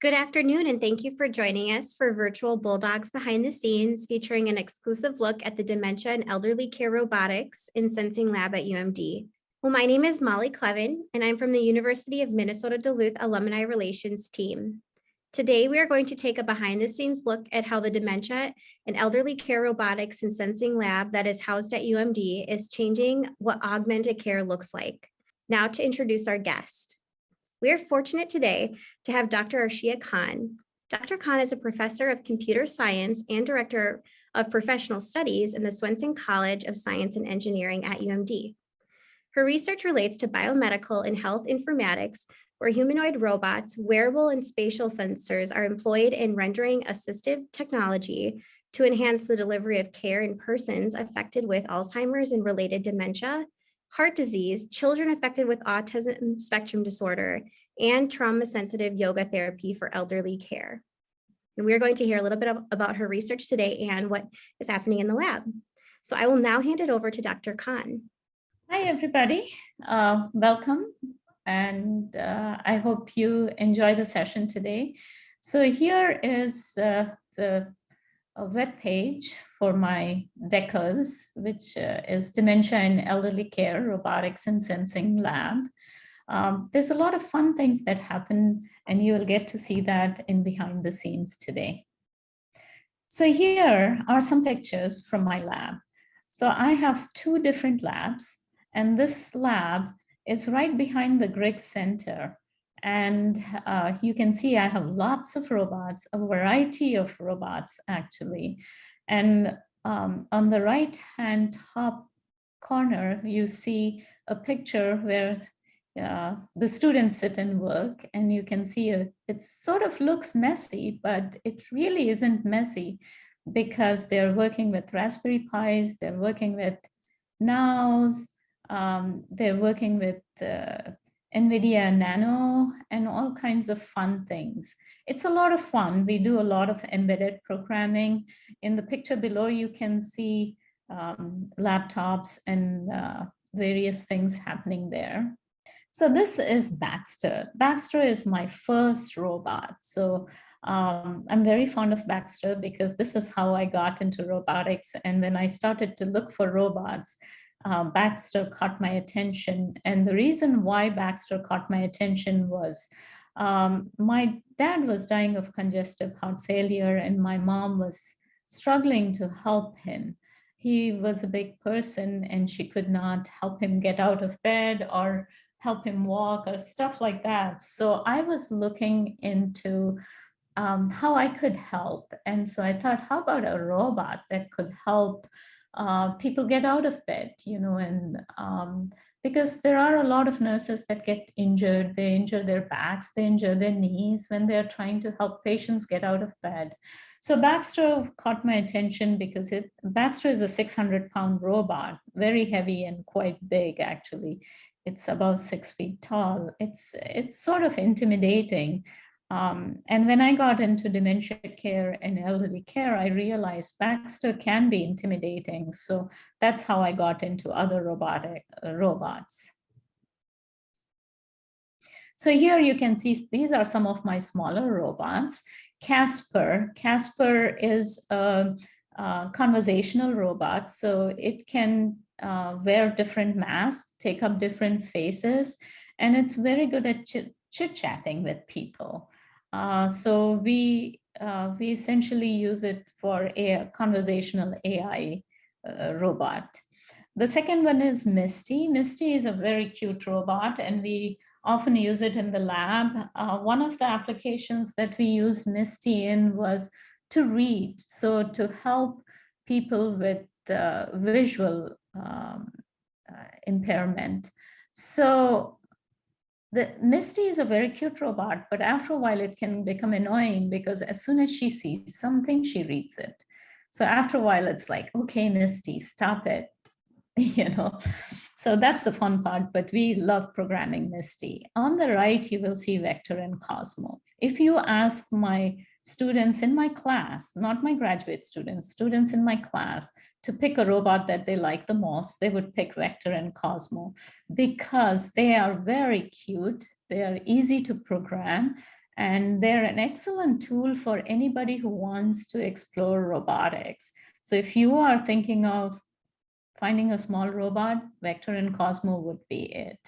Good afternoon, and thank you for joining us for virtual Bulldogs Behind the Scenes, featuring an exclusive look at the Dementia and Elderly Care Robotics and Sensing Lab at UMD. Well, my name is Molly Clevin, and I'm from the University of Minnesota Duluth Alumni Relations team. Today, we are going to take a behind-the-scenes look at how the Dementia and Elderly Care Robotics and Sensing Lab that is housed at UMD is changing what augmented care looks like. Now to introduce our guest. We are fortunate today to have Dr. Arshia Khan. Dr. Khan is a professor of computer science and director of professional studies in the Swenson College of Science and Engineering at UMD. Her research relates to biomedical and health informatics, where humanoid robots, wearable and spatial sensors are employed in rendering assistive technology to enhance the delivery of care in persons affected with Alzheimer's and related dementia, heart disease, children affected with Autism Spectrum Disorder, and trauma-sensitive yoga therapy for elderly care. And we're going to hear a little bit about her research today and what is happening in the lab. So I will now hand it over to Dr. Khan. Hi, everybody. Welcome. And I hope you enjoy the session today. So here is the web page for my DECAs, which is Dementia and Elderly Care Robotics and Sensing Lab. There's a lot of fun things that happen, and you will get to see that in behind the scenes today. So here are some pictures from my lab. So I have two different labs, and this lab is right behind the Griggs Center. And you can see I have lots of robots, a variety of robots actually. And on the right-hand top corner, you see a picture where the students sit and work, and you can see it sort of looks messy, but it really isn't messy because they're working with Raspberry Pis, they're working with Nows, they're working with NVIDIA Nano and all kinds of fun things. It's a lot of fun. We do a lot of embedded programming. In the picture below, you can see laptops and various things happening there. So this is Baxter. Baxter is my first robot. So I'm very fond of Baxter because this is how I got into robotics. And when I started to look for robots, Baxter caught my attention. And the reason why Baxter caught my attention was my dad was dying of congestive heart failure, and my mom was struggling to help him. He was a big person, and she could not help him get out of bed or help him walk or stuff like that. So I was looking into how I could help. And so I thought, how about a robot that could help people get out of bed, and because there are a lot of nurses that get injured, they injure their backs, they injure their knees when they're trying to help patients get out of bed. So Baxter caught my attention because Baxter is a 600-pound robot, very heavy and quite big, actually. It's about 6 feet tall. It's sort of intimidating. And when I got into dementia care and elderly care, I realized Baxter can be intimidating. So that's how I got into other robots. So here you can see, these are some of my smaller robots. Casper is a conversational robot. So it can wear different masks, take up different faces, and it's very good at chit-chatting with people. So we essentially use it for a conversational AI robot. The second one is Misty. Misty is a very cute robot, and we often use it in the lab. One of the applications that we used Misty in was to read, so to help people with visual impairment. So the Misty is a very cute robot, but after a while it can become annoying because as soon as she sees something, she reads it. So after a while, it's like, okay, Misty, stop it, So that's the fun part, but we love programming Misty. On the right, you will see Vector and Cosmo. If you ask my students in my class, not my graduate students, students in my class, to pick a robot that they like the most, they would pick Vector and Cosmo because they are very cute, they are easy to program, And they're an excellent tool for anybody who wants to explore robotics. So if you are thinking of finding a small robot, Vector and Cosmo would be it.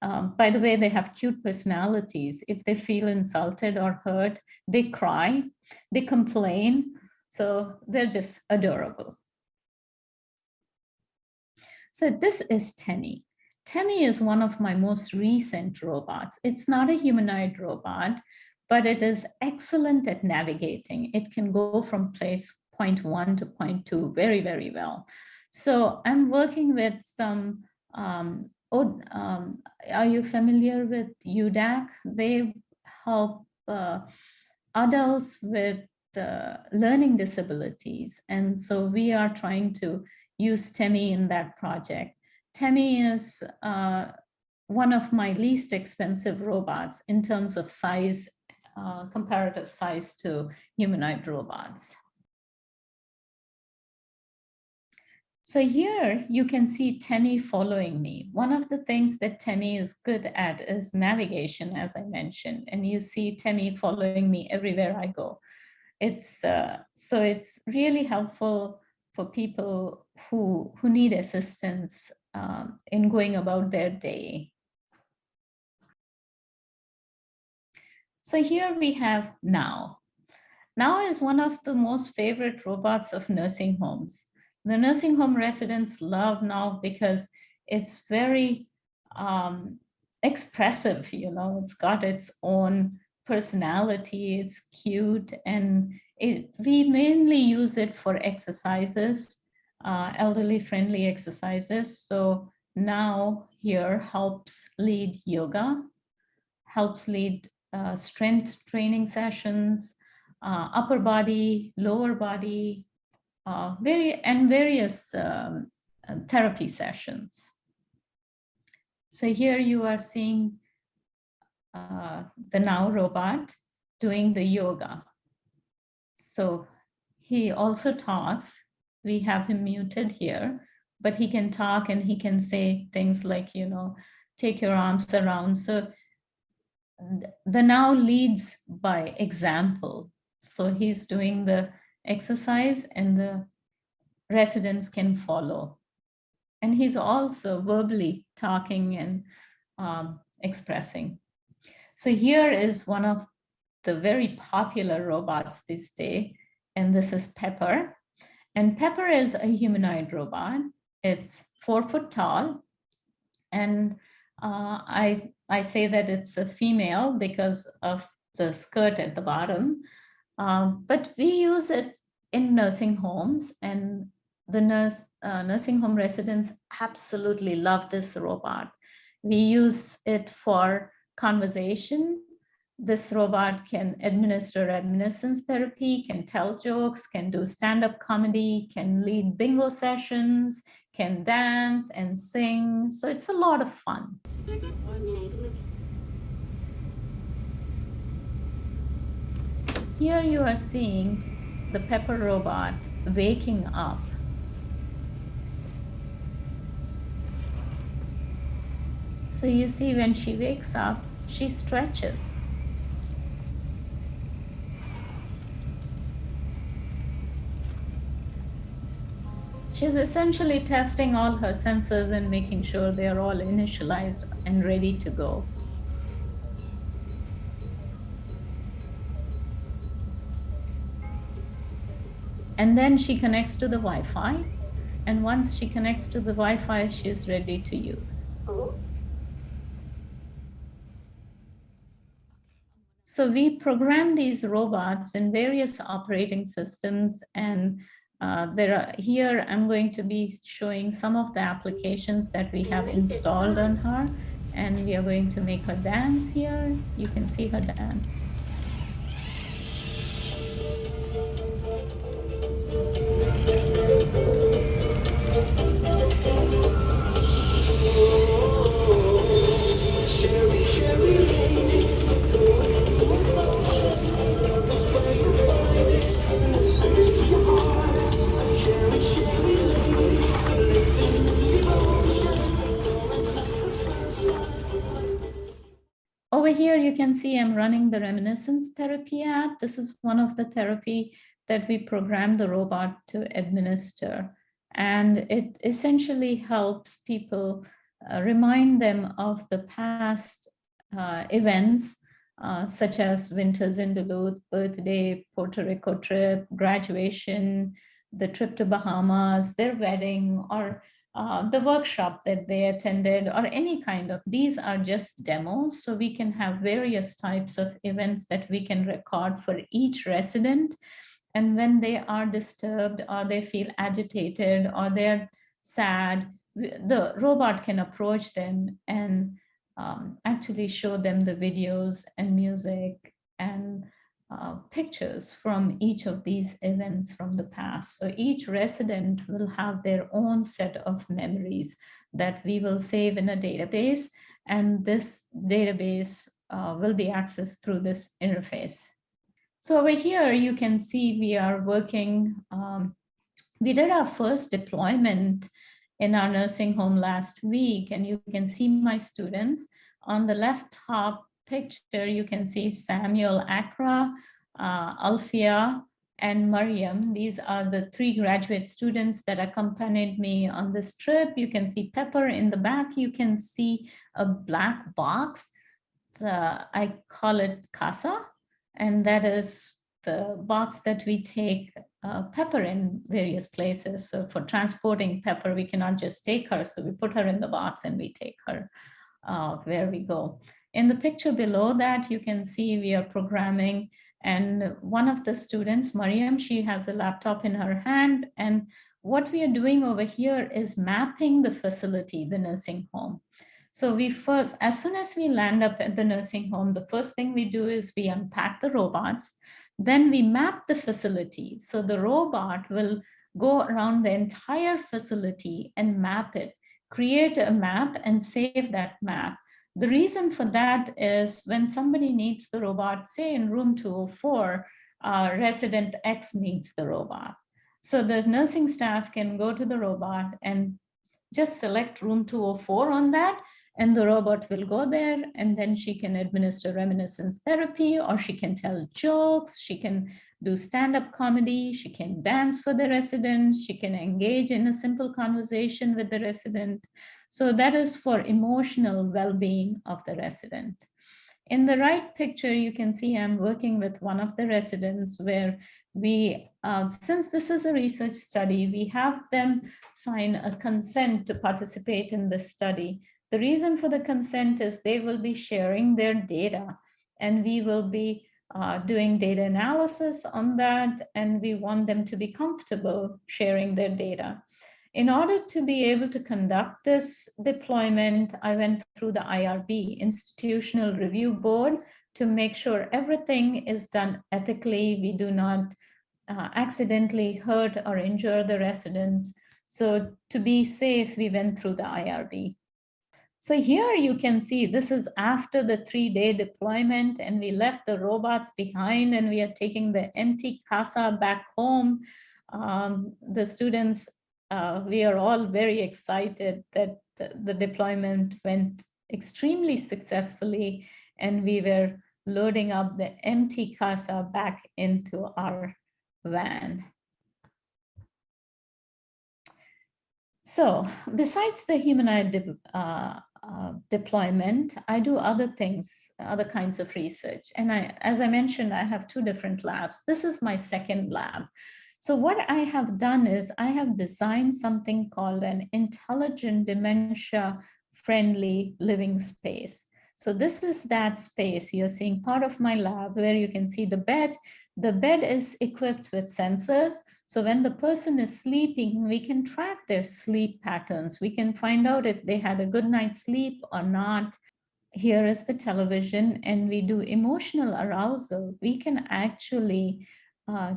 By the way, they have cute personalities. If they feel insulted or hurt, they cry, they complain. So they're just adorable. So this is Temi. Temi is one of my most recent robots. It's not a humanoid robot, but it is excellent at navigating. It can go from point 1 to point 2 very, very well. So I'm working with some, are you familiar with UDAC? They help adults with learning disabilities. And so we are trying to use Temi in that project. Temi is one of my least expensive robots in terms of size, comparative size to humanoid robots. So here you can see Temi following me. One of the things that Temi is good at is navigation, as I mentioned, and you see Temi following me everywhere I go. So it's really helpful for people who need assistance in going about their day. So here we have Now. Now is one of the most favorite robots of nursing homes. The nursing home residents love Now because it's very expressive, you know, it's got its own personality, it's cute, and we mainly use it for exercises, elderly friendly exercises. So Now here helps lead yoga, helps lead strength training sessions, upper body, lower body, various therapy sessions. So here you are seeing the Now robot doing the yoga. So he also talks. We have him muted here, but he can talk and he can say things like, you know, take your arms around. So the Now leads by example. So he's doing the exercise and the residents can follow. And he's also verbally talking and expressing. So here is one of the very popular robots this day, and this is Pepper. And Pepper is a humanoid robot. It's 4 foot tall. And I say that it's a female because of the skirt at the bottom. But we use it in nursing homes, and the nursing home residents absolutely love this robot. We use it for conversation. This robot can administer reminiscence therapy, can tell jokes, can do stand-up comedy, can lead bingo sessions, can dance and sing. So it's a lot of fun. Here you are seeing the Pepper robot waking up. So you see when she wakes up, she stretches. She's essentially testing all her senses and making sure they are all initialized and ready to go. And then she connects to the Wi-Fi. And once she connects to the Wi-Fi, she's ready to use. So we program these robots in various operating systems, and here I'm going to be showing some of the applications that we have installed on her, and we are going to make her dance here. You can see her dance. Over here, you can can see I'm running the reminiscence therapy app. This is one of the therapy that we program the robot to administer. And it essentially helps people remind them of the past events, such as winters in Duluth, birthday, Puerto Rico trip, graduation, the trip to Bahamas, their wedding, or the workshop that they attended, or any kind of, these are just demos. So we can have various types of events that we can record for each resident. And when they are disturbed, or they feel agitated, or they're sad, the robot can approach them and actually show them the videos and music and pictures from each of these events from the past. So each resident will have their own set of memories that we will save in a database, and this database will be accessed through this interface. So over here, you can see we are working, we did our first deployment in our nursing home last week, and you can see my students. On the left top picture, you can see Samuel Akra, Alfia, and Mariam. These are the 3 graduate students that accompanied me on this trip. You can see Pepper in the back. You can see a black box. I call it Casa, and that is the box that we take Pepper in various places. So for transporting Pepper, we cannot just take her. So we put her in the box and we take her where we go. In the picture below that, you can see we are programming, and one of the students, Mariam, she has a laptop in her hand. And what we are doing over here is mapping the facility, the nursing home. So we first, as soon as we land up at the nursing home, the first thing we do is we unpack the robots. Then we map the facility. So the robot will go around the entire facility and map it, create a map and save that map. The reason for that is when somebody needs the robot, say in room 204, resident X needs the robot. So the nursing staff can go to the robot and just select room 204 on that, and the robot will go there, and then she can administer reminiscence therapy, or she can tell jokes, she can do stand-up comedy, she can dance for the resident, she can engage in a simple conversation with the resident. So that is for emotional well-being of the resident. In the right picture, you can see I'm working with one of the residents where we, since this is a research study, we have them sign a consent to participate in this study. The reason for the consent is they will be sharing their data, and we will be doing data analysis on that, and we want them to be comfortable sharing their data. In order to be able to conduct this deployment, I went through the IRB, Institutional Review Board, to make sure everything is done ethically. We do not accidentally hurt or injure the residents. So to be safe, we went through the IRB. So here you can see this is after the 3-day deployment, and we left the robots behind, and we are taking the empty casa back home. The students, we are all very excited that the deployment went extremely successfully, and we were loading up the empty casa back into our van. So besides the humanoid deployment, I do other things, other kinds of research. And as I mentioned, I have 2 different labs. This is my second lab. So what I have done is I have designed something called an intelligent dementia friendly living space. So this is that space. You're seeing part of my lab where you can see the bed. The bed is equipped with sensors. So when the person is sleeping, we can track their sleep patterns. We can find out if they had a good night's sleep or not. Here is the television, and we do emotional arousal. We can actually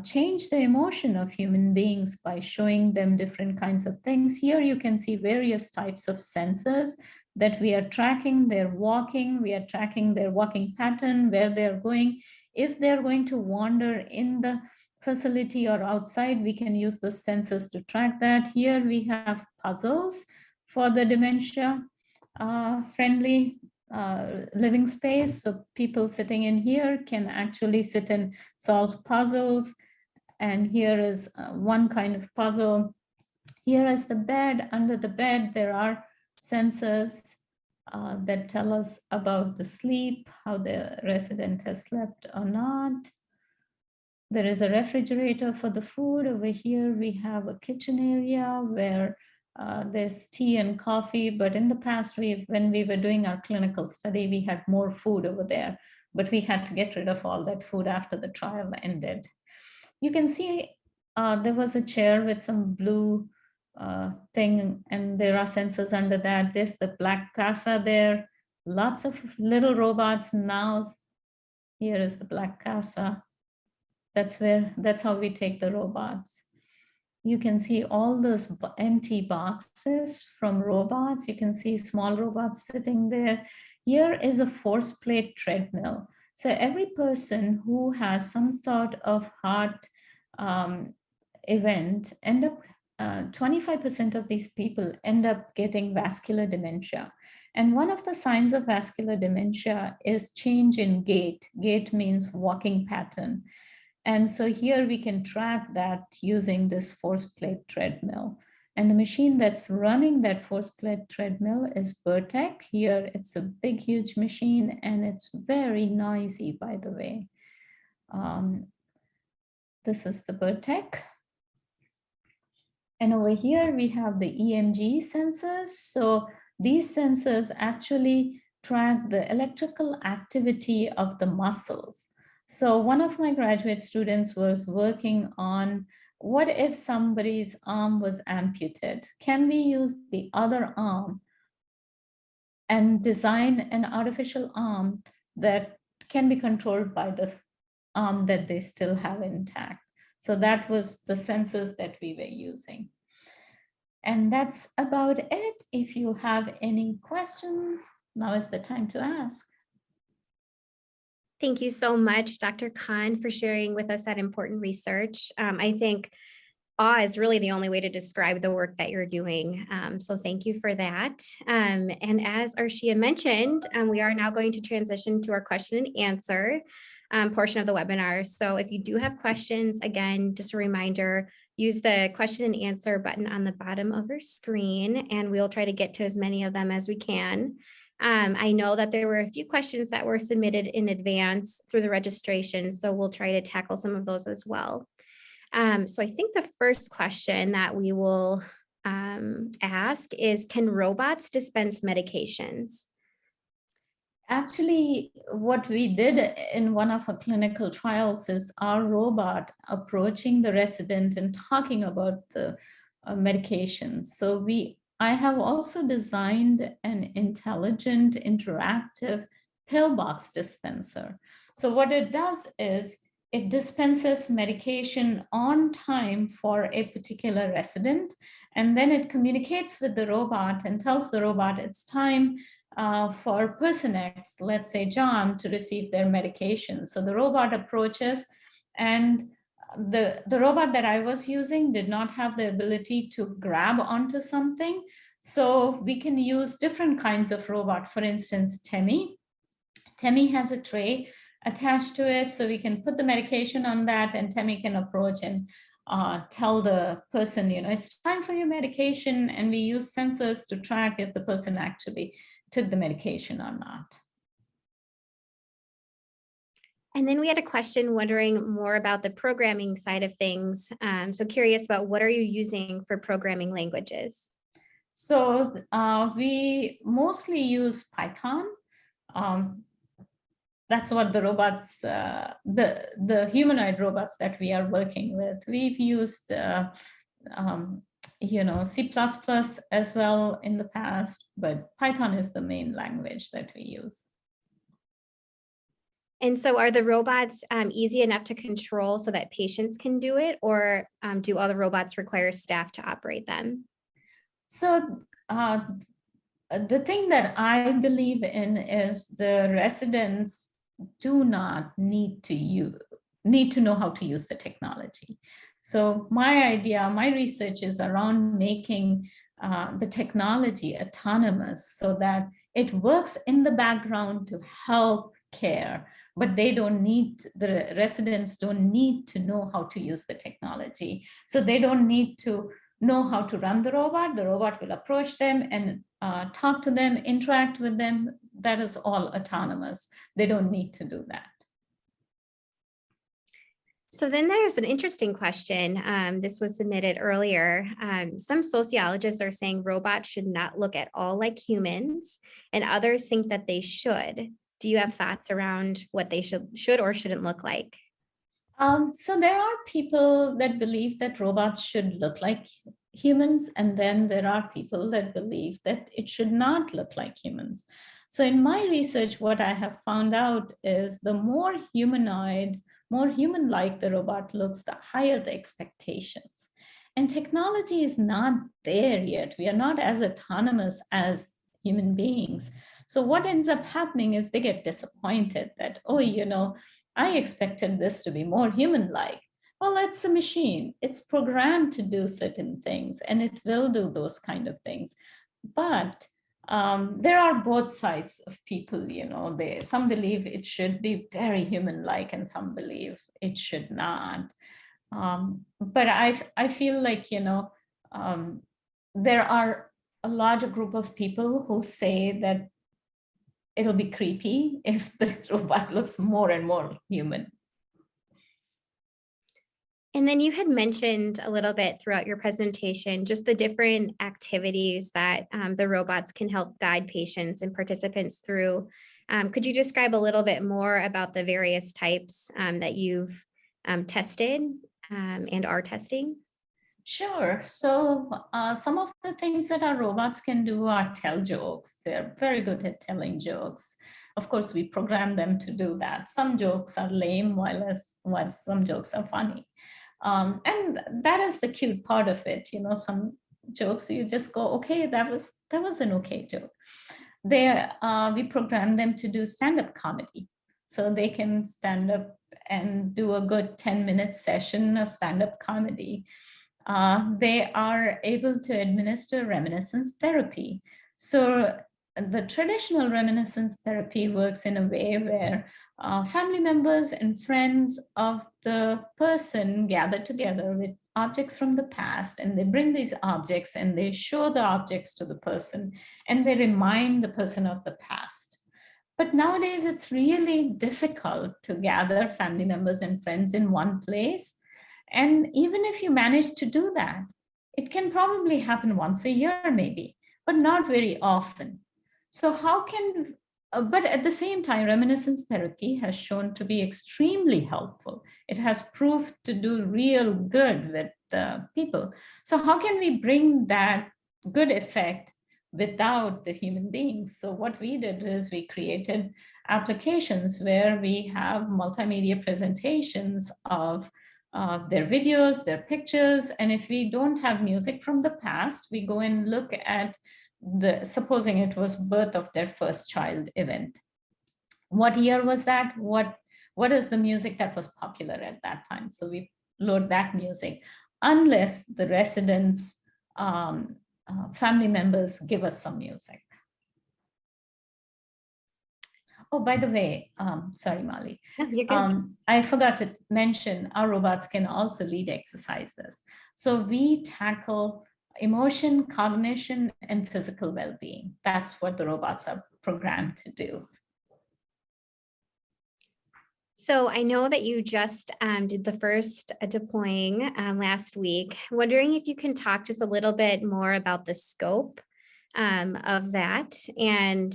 change the emotion of human beings by showing them different kinds of things. Here you can see various types of sensors that we are tracking their walking. We are tracking their walking pattern, where they're going. If they're going to wander in the facility or outside, we can use the sensors to track that. Here we have puzzles for the dementia friendly living space. So people sitting in here can actually sit and solve puzzles. And here is one kind of puzzle. Here is the bed. Under the bed, there are sensors that tell us about the sleep, how the resident has slept or not. There is a refrigerator for the food. Over here, we have a kitchen area where there's tea and coffee. But in the past, when we were doing our clinical study, we had more food over there, but we had to get rid of all that food after the trial ended. You can see there was a chair with some blue thing, and there are sensors under that. There's the black casa there, lots of little robots. Now here is the black casa. That's how we take the robots. You can see all those empty boxes from robots. You can see small robots sitting there. Here is a force plate treadmill. So every person who has some sort of heart event 25% of these people end up getting vascular dementia. And one of the signs of vascular dementia is change in gait. Gait means walking pattern. And so here we can track that using this force plate treadmill. And the machine that's running that force plate treadmill is Vertec. Here it's a big, huge machine, and it's very noisy, by the way. This is the Vertec. And over here we have the EMG sensors. So these sensors actually track the electrical activity of the muscles. So one of my graduate students was working on, what if somebody's arm was amputated? Can we use the other arm and design an artificial arm that can be controlled by the arm that they still have intact? So that was the sensors that we were using. And that's about it. If you have any questions, now is the time to ask. Thank you so much, Dr. Khan, for sharing with us that important research. I think awe is really the only way to describe the work that you're doing. So thank you for that. And as Arshia mentioned, we are now going to transition to our question and answer portion of the webinar. So if you do have questions, again, just a reminder, use the question and answer button on the bottom of your screen, and we'll try to get to as many of them as we can. I know that there were a few questions that were submitted in advance through the registration, so we'll try to tackle some of those as well. So I think the first question that we will ask is, can robots dispense medications? Actually, what we did in one of our clinical trials is our robot approaching the resident and talking about the medications. So I have also designed an intelligent, interactive pillbox dispenser. So what it does is it dispenses medication on time for a particular resident, and then it communicates with the robot and tells the robot it's time for person X, let's say John, to receive their medication. So the robot approaches, and the robot that I was using did not have the ability to grab onto something. So we can use different kinds of robot. For instance, Temi. Temi has a tray attached to it, so we can put the medication on that, and Temi can approach and tell the person, it's time for your medication, and we use sensors to track if the person actually took the medication or not. And then we had a question wondering more about the programming side of things. So curious about, what are you using for programming languages? So we mostly use Python. That's what the robots, the humanoid robots that we are working with. We've used C++ as well in the past, but Python is the main language that we use. And so are the robots easy enough to control so that patients can do it, or do all the robots require staff to operate them? So the thing that I believe in is the residents do not need to know how to use the technology. So my research is around making the technology autonomous, so that It works in the background to help care, but the residents don't need to know how to use the technology. So they don't need to know how to run the robot. The robot will approach them and talk to them, interact with them. That is all autonomous. They don't need to do that. So then there's an interesting question. This was submitted earlier. Some sociologists are saying robots should not look at all like humans, and others think that they should. Do you have thoughts around what they should or shouldn't look like? So there are people that believe that robots should look like humans, and then there are people that believe that it should not look like humans. So in my research, what I have found out is the more humanoid, more human-like the robot looks, the higher the expectations. And technology is not there yet. We are not as autonomous as human beings. So what ends up happening is they get disappointed that, oh, I expected this to be more human-like. Well, it's a machine. It's programmed to do certain things, and it will do those kind of things. But there are both sides of people, some believe it should be very human-like, and some believe it should not. But I feel like, there are a larger group of people who say that it'll be creepy if the robot looks more and more human. And then you had mentioned a little bit throughout your presentation, just the different activities that the robots can help guide patients and participants through. Could you describe a little bit more about the various types that you've tested and are testing? Sure. So some of the things that our robots can do are tell jokes. They're very good at telling jokes. Of course, we program them to do that. Some jokes are lame, while some jokes are funny. And that is the cute part of it. Some jokes you just go, okay, that was an okay joke. We program them to do stand-up comedy. So they can stand up and do a good 10-minute session of stand-up comedy. They are able to administer reminiscence therapy. So the traditional reminiscence therapy works in a way where family members and friends of the person gather together with objects from the past, and they bring these objects and they show the objects to the person, and they remind the person of the past. But nowadays, it's really difficult to gather family members and friends in one place. And even if you manage to do that, it can probably happen once a year, maybe, but not very often. So but at the same time, reminiscence therapy has shown to be extremely helpful. It has proved to do real good with people. So how can we bring that good effect without the human beings? So what we did is we created applications where we have multimedia presentations of their videos, their pictures. And if we don't have music from the past, we go and look at supposing it was birth of their first child event. What year was that? What is the music that was popular at that time? So we load that music, unless the residents' family members give us some music. Oh, by the way, sorry, Molly. I forgot to mention our robots can also lead exercises. So we tackle emotion, cognition, and physical well-being. That's what the robots are programmed to do. So I know that you just did the first deploying last week. Wondering if you can talk just a little bit more about the scope of that, and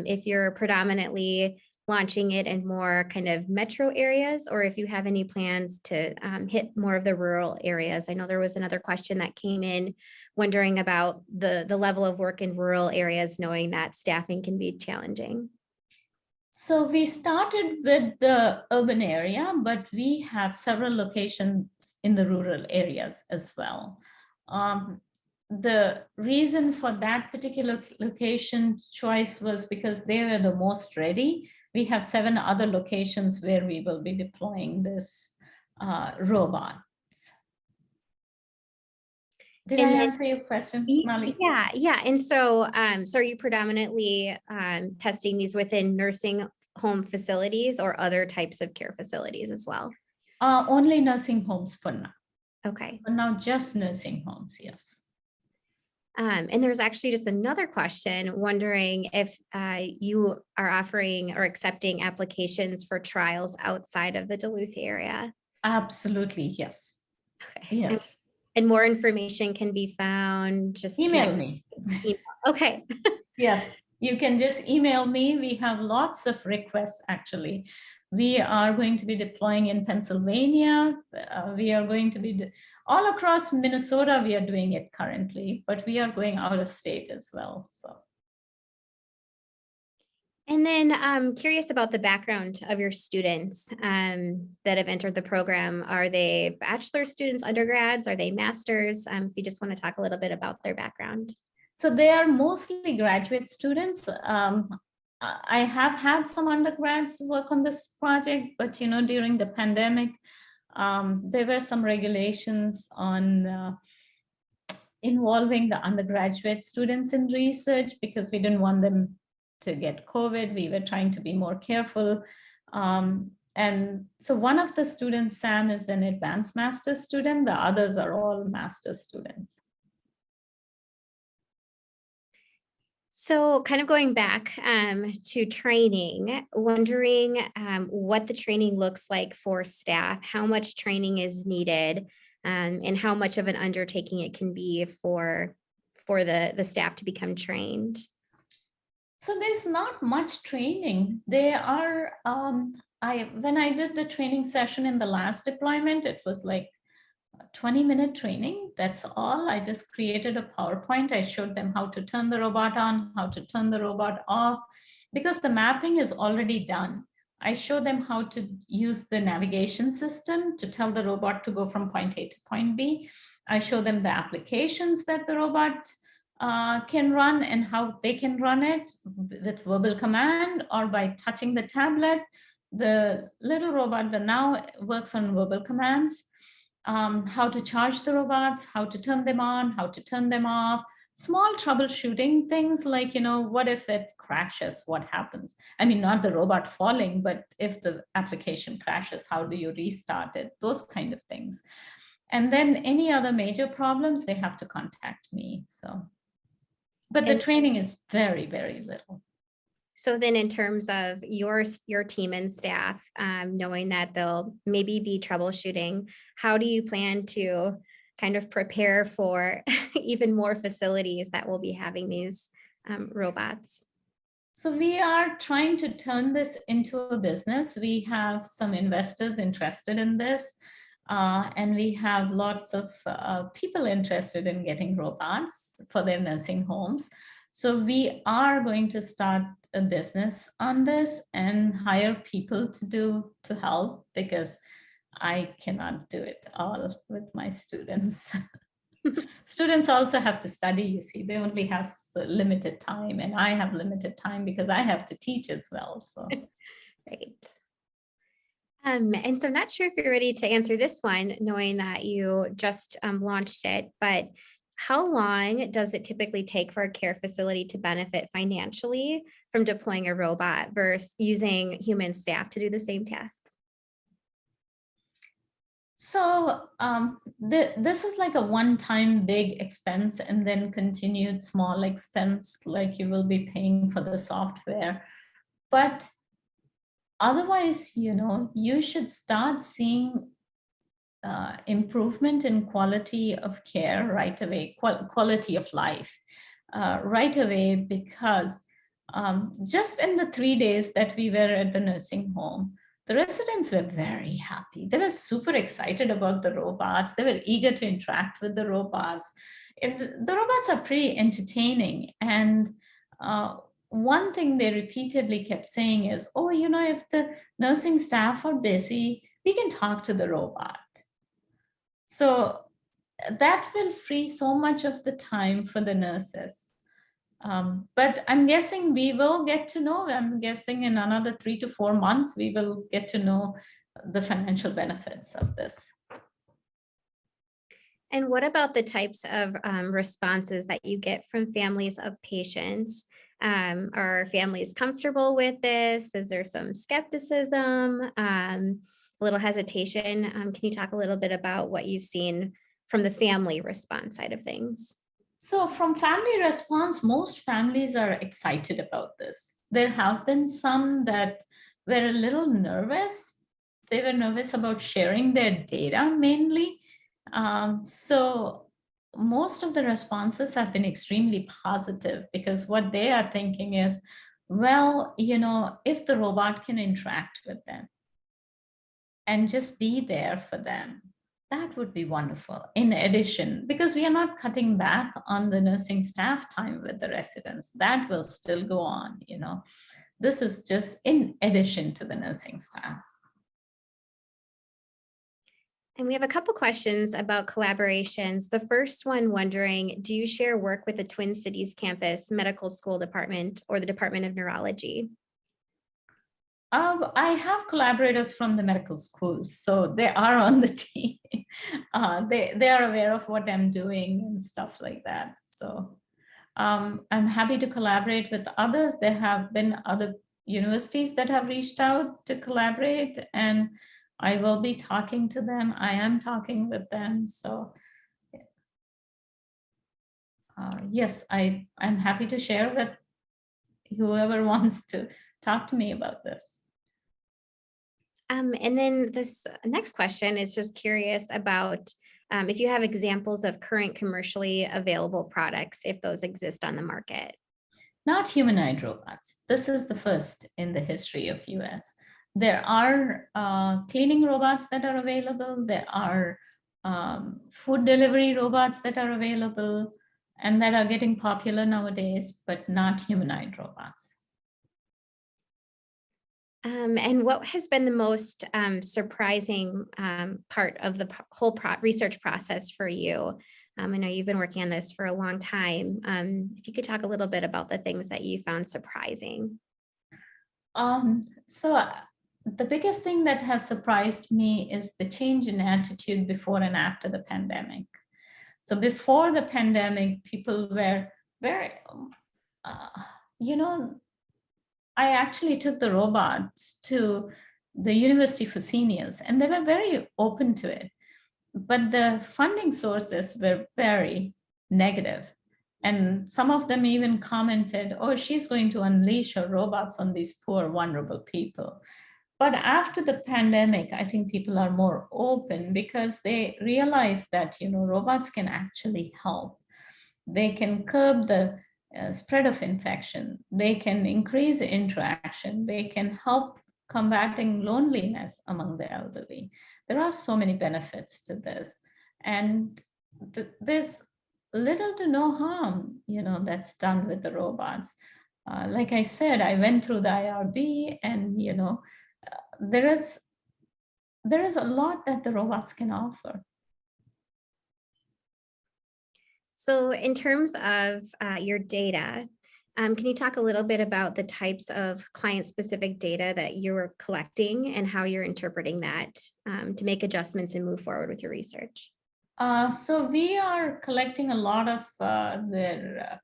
if you're predominantly launching it in more kind of metro areas, or if you have any plans to hit more of the rural areas. I know there was another question that came in wondering about the level of work in rural areas, knowing that staffing can be challenging. So we started with the urban area, but we have several locations in the rural areas as well. The reason for that particular location choice was because they were the most ready. We have 7 other locations where we will be deploying this robot. Did And I then, answer your question, Molly? yeah. And so, so are you predominantly testing these within nursing home facilities or other types of care facilities as well? Only nursing homes for now. Okay. For now, just nursing homes, yes. And there's actually just another question wondering if you are offering or accepting applications for trials outside of the Duluth area. Absolutely, yes. Okay. Yes. And more information can be found just Email me. email. Okay. Yes, you can just email me. We have lots of requests, actually. We are going to be deploying in Pennsylvania. We are going to be all across Minnesota. We are doing it currently, but we are going out of state as well. So. And then I'm curious about the background of your students that have entered the program. Are they bachelor students, undergrads? Are they masters? If you just want to talk a little bit about their background. So they are mostly graduate students. I have had some undergrads work on this project, but during the pandemic, there were some regulations on involving the undergraduate students in research because we didn't want them to get COVID. We were trying to be more careful. And so one of the students, Sam, is an advanced master's student. The others are all master's students. So kind of going back to training, wondering what the training looks like for staff, how much training is needed, and how much of an undertaking it can be for the staff to become trained. So there's not much training. They are, when I did the training session in the last deployment, it was like 20-minute training. That's all. I just created a PowerPoint. I showed them how to turn the robot on, how to turn the robot off, because the mapping is already done. I showed them how to use the navigation system to tell the robot to go from point A to point B. I show them the applications that the robot can run and how they can run it with verbal command or by touching the tablet. The little robot that now works on verbal commands. How to charge the robots, how to turn them on, how to turn them off, small troubleshooting things like, what if it crashes, what happens? I mean, not the robot falling, but if the application crashes, how do you restart it? Those kind of things. And then any other major problems, they have to contact me. So, but the training is very, very little. So then in terms of your team and staff, knowing that they'll maybe be troubleshooting, how do you plan to kind of prepare for even more facilities that will be having these robots? So we are trying to turn this into a business. We have some investors interested in this, and we have lots of people interested in getting robots for their nursing homes. So we are going to start a business on this and hire people to help, because I cannot do it all with my students. Students also have to study, you see, they only have limited time, and I have limited time because I have to teach as well. So, right. And so I'm not sure if you're ready to answer this one, knowing that you just launched it, but how long does it typically take for a care facility to benefit financially from deploying a robot versus using human staff to do the same tasks? So this is like a one-time big expense and then continued small expense, like you will be paying for the software. But otherwise, you should start seeing improvement in quality of care right away, quality of life right away, because just in the 3 days that we were at the nursing home, the residents were very happy. They were super excited about the robots. They were eager to interact with the robots. The robots are pretty entertaining. And one thing they repeatedly kept saying is, oh, if the nursing staff are busy, we can talk to the robot. So that will free so much of the time for the nurses. But I'm guessing we will get to know, I'm guessing in another 3 to 4 months, we will get to know the financial benefits of this. And what about the types of responses that you get from families of patients? Are families comfortable with this? Is there some skepticism, a little hesitation? Can you talk a little bit about what you've seen from the family response side of things? So from family response, most families are excited about this. There have been some that were a little nervous. They were nervous about sharing their data mainly. So most of the responses have been extremely positive because what they are thinking is, well, if the robot can interact with them and just be there for them, that would be wonderful. In addition, because we are not cutting back on the nursing staff time with the residents, that will still go on. This is just in addition to the nursing staff. And we have a couple questions about collaborations. The first one wondering, do you share work with the Twin Cities campus medical school department or the Department of Neurology? I have collaborators from the medical schools, so they are on the team. They are aware of what I'm doing and stuff like that. So I'm happy to collaborate with others. There have been other universities that have reached out to collaborate, and I will be talking to them. I am talking with them. So yes, I'm happy to share with whoever wants to talk to me about this. And then this next question is just curious about if you have examples of current commercially available products, if those exist on the market. Not humanoid robots. This is the first in the history of US. There are cleaning robots that are available. There are food delivery robots that are available and that are getting popular nowadays, but not humanoid robots. And what has been the most surprising part of the whole research process for you? I know you've been working on this for a long time. If you could talk a little bit about the things that you found surprising. So the biggest thing that has surprised me is the change in attitude before and after the pandemic. So before the pandemic, people were very, I actually took the robots to the University for Seniors, and they were very open to it. But the funding sources were very negative. And some of them even commented, oh, she's going to unleash her robots on these poor, vulnerable people. But after the pandemic, I think people are more open because they realize that, robots can actually help. They can curb the spread of infection. They can increase interaction. They can help combating loneliness among the elderly. There are so many benefits to this. And there's little to no harm, that's done with the robots. Like I said, I went through the IRB and, there is a lot that the robots can offer. So in terms of your data, can you talk a little bit about the types of client-specific data that you're collecting and how you're interpreting that to make adjustments and move forward with your research? So we are collecting a lot of their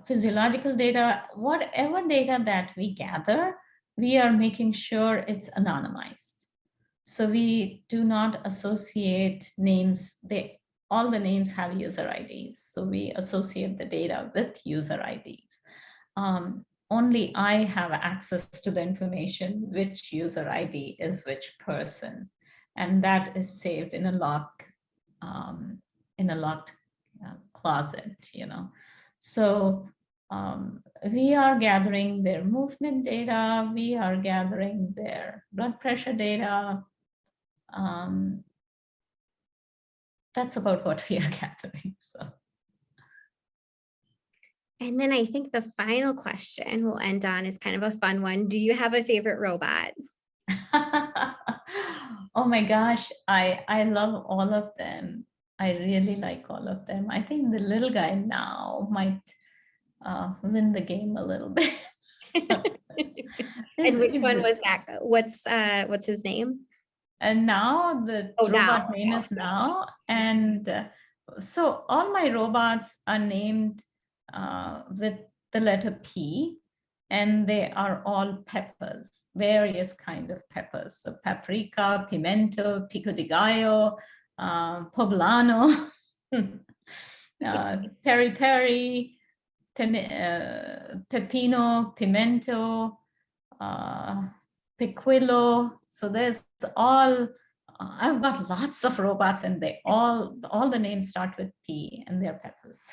physiological data. Whatever data that we gather, we are making sure it's anonymized. So we do not associate names. All the names have user IDs. So we associate the data with user IDs. Only I have access to the information, which user ID is which person. And that is saved in a locked closet, So we are gathering their movement data. We are gathering their blood pressure data. That's about what we are gathering. So. And then I think the final question we'll end on is kind of a fun one. Do you have a favorite robot? Oh my gosh, I love all of them. I really like all of them. I think the little guy now might win the game a little bit. And which one was that? What's his name? And now the robot name is Now. And so all my robots are named with the letter P, and they are all peppers, various kind of peppers. So paprika, pimento, pico de gallo, poblano, peri peri, pepino, pimento, pequillo. So there's all, I've got lots of robots, and they all the names start with P, and they're peppers.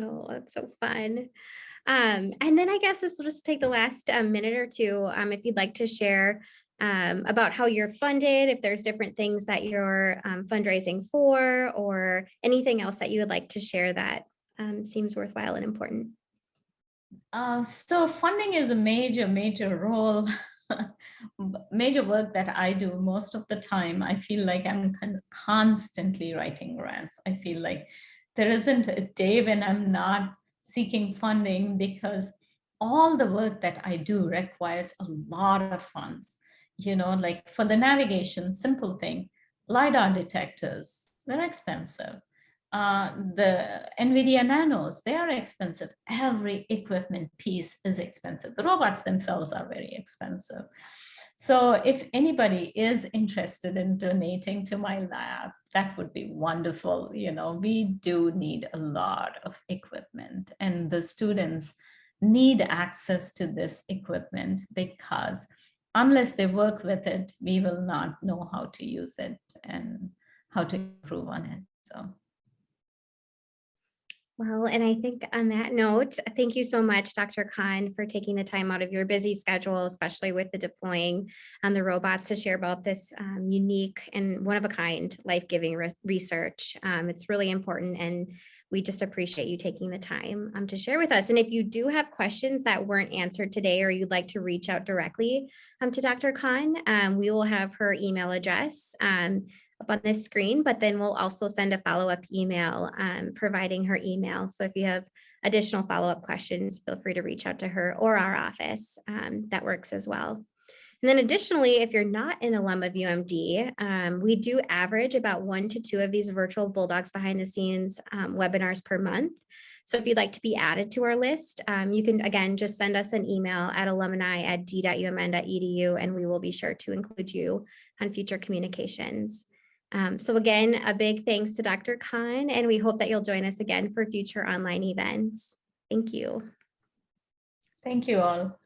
Oh, that's so fun. And then I guess this will just take the last minute or two, if you'd like to share about how you're funded, if there's different things that you're fundraising for, or anything else that you would like to share that seems worthwhile and important. So funding is a major role, major work that I do most of the time. I feel like I'm constantly writing grants. I feel like there isn't a day when I'm not seeking funding, because all the work that I do requires a lot of funds. You know, like for the navigation, simple thing, LiDAR detectors, they're expensive. The NVIDIA Nanos, they are expensive. Every equipment piece is expensive. The robots themselves are very expensive. So if anybody is interested in donating to my lab, that would be wonderful. You know, we do need a lot of equipment, and the students need access to this equipment, because unless they work with it, we will not know how to use it and how to improve on it. So. Well, and I think on that note, thank you so much, Dr. Khan, for taking the time out of your busy schedule, especially with the deploying on the robots, to share about this unique and one-of-a-kind life-giving research. It's really important, and we just appreciate you taking the time to share with us. And if you do have questions that weren't answered today, or you'd like to reach out directly to Dr. Khan, we will have her email address up on this screen, but then we'll also send a follow-up email providing her email. So if you have additional follow-up questions, feel free to reach out to her or our office. That works as well. And then additionally, if you're not an alum of UMD, we do average about 1 to 2 of these virtual Bulldogs behind the scenes webinars per month. So if you'd like to be added to our list, you can, again, just send us an email at alumni@d.umn.edu, and we will be sure to include you on future communications. So again, a big thanks to Dr. Khan, and we hope that you'll join us again for future online events. Thank you. Thank you all.